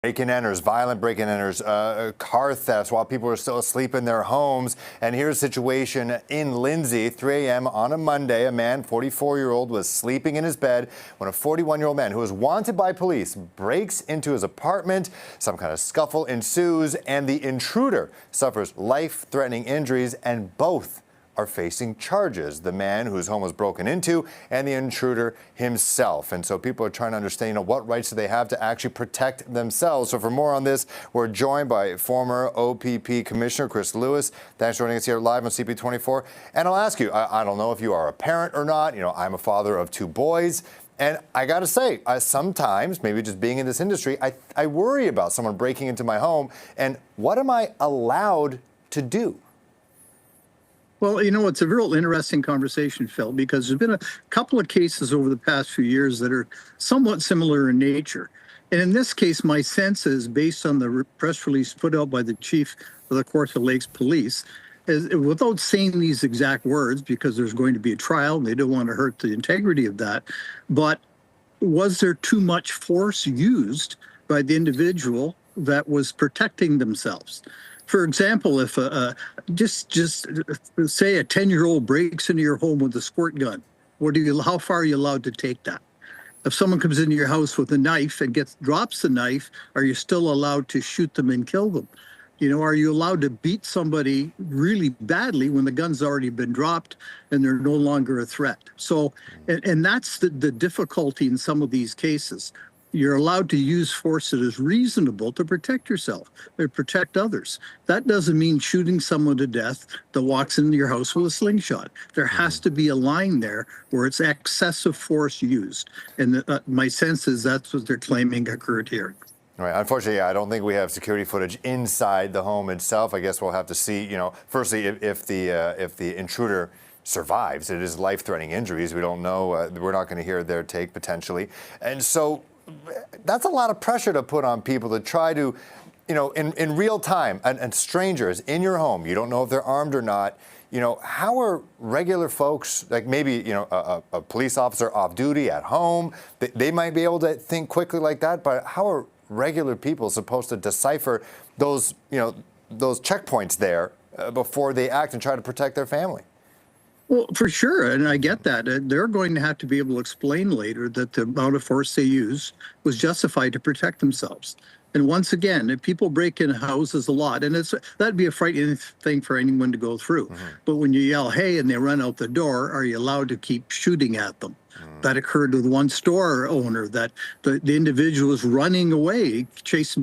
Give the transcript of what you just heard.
Break-and-enters, violent break-and-enters, car thefts while people are still asleep in their homes. And here's a situation in Lindsay, 3 a.m. on a Monday. A man, 44-year-old, was sleeping in his bed when a 41-year-old man who was wanted by police breaks into his apartment. Some kind of scuffle ensues, and the intruder suffers life-threatening injuries, and both are facing charges. The man whose home was broken into and the intruder himself. And so people are trying to understand, what rights do they have to actually protect themselves? So for more on this, we're joined by former OPP Commissioner Chris Lewis. Thanks for joining us here live on CP24. And I'll ask you, I don't know if you are a parent or not. I'm a father of 2 boys. And I got to say, sometimes, maybe just being in this industry, I worry about someone breaking into my home. And what am I allowed to do? Well, it's a real interesting conversation, Phil, because there's been a couple of cases over the past few years that are somewhat similar in nature. And in this case, my sense is, based on the press release put out by the chief of the Kawartha Lakes Police, is, without saying these exact words, because there's going to be a trial and they don't want to hurt the integrity of that, but was there too much force used by the individual that was protecting themselves? For example, if just say a 10-year-old breaks into your home with a squirt gun, how far are you allowed to take that? If someone comes into your house with a knife and drops the knife, are you still allowed to shoot them and kill them? Are you allowed to beat somebody really badly when the gun's already been dropped and they're no longer a threat? So, and that's the difficulty in some of these cases. You're allowed to use force that is reasonable to protect yourself or protect others. That doesn't mean shooting someone to death that walks into your house with a slingshot. There has to be a line there where it's excessive force used. And my sense is that's what they're claiming occurred here. Right. Unfortunately, I don't think we have security footage inside the home itself. I guess we'll have to see, firstly, if the intruder survives. It is life-threatening injuries. We don't know. We're not going to hear their take, potentially. And so that's a lot of pressure to put on people to try to, in real time, and strangers in your home, you don't know if they're armed or not. How are regular folks, like maybe, a police officer off duty at home, they might be able to think quickly like that, but how are regular people supposed to decipher those checkpoints there before they act and try to protect their family? Well, for sure, and I get that. They're going to have to be able to explain later that the amount of force they used was justified to protect themselves. And once again, if people break in houses a lot, and that'd be a frightening thing for anyone to go through. But when you yell, hey, and they run out the door, are you allowed to keep shooting at them? That occurred with one store owner, that the individual was running away, chasing